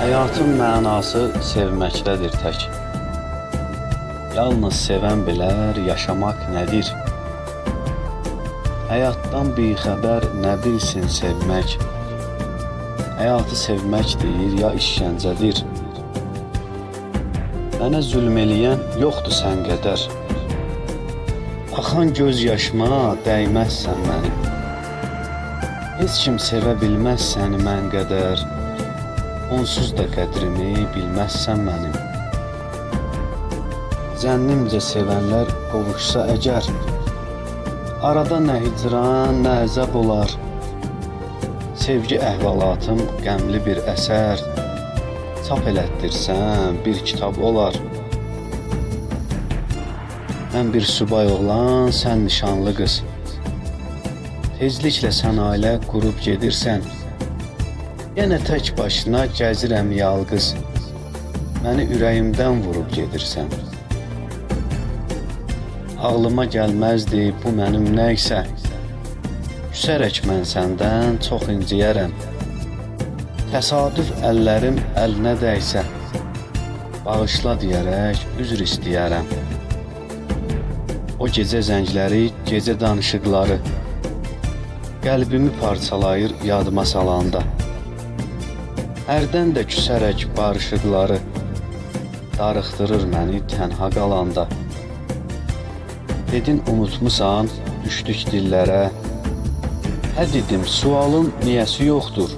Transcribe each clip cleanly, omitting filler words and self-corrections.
Həyatın mənası sevməkdədir tək. Yalnız sevən bilər yaşamaq nədir. Həyatdan bixəbər nə bilsin sevmək. Həyatı sevmək deyir ya işgəncədir. Mənə zülm eləyən yoxdur sən qədər. Axan göz yaşıma dəyməzsən mənim. Heç kim sevə bilməz səni mən qədər. Onsuz da qədrimi bilməzsən mənim. Zənnimcə sevənlər qovuşsa əgər, arada nə hicran, nə əzab olar. Sevgi əhvalatım qəmli bir əsər, çap elətdirsən bir kitab olar. Mən bir subay oğlan, sən nişanlı qız. Tezliklə sən ailə qurub gedirsən. Yenə tək başına gəzirəm yalqız. Məni ürəyimdən vurub gedirsən. Ağlıma gəlməzdi bu mənim nəysə. Küsərək mən səndən çox inciyərəm. Təsadüf əllərim əlinə dəysə, bağışla deyərək üzr istəyərəm. O gecə zəngləri, gecə danışıqları qəlbimi parçalayır yadıma salanda. Hərdən də küsərək barışıqları darıxdırır məni tənha qalanda. Dedin unutmusan, düşdük dillərə. Hə dedim, sualın niyəsi yoxdur.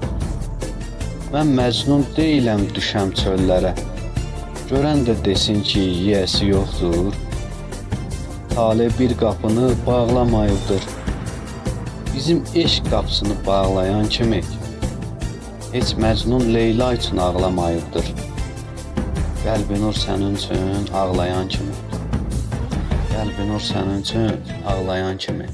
Mən məcnun deyiləm düşəm çöllərə. Görən də desin ki, yiyəsi yoxdur. Tale bir qapını bağlamayıbdır. Bizim eşq qapısını bağlayan kimi heç Məcnun Leyla üçün ağlamayıbdır. Qəlbinur sənin üçün ağlayan kimi. Qəlbinur sənin üçün ağlayan kimi.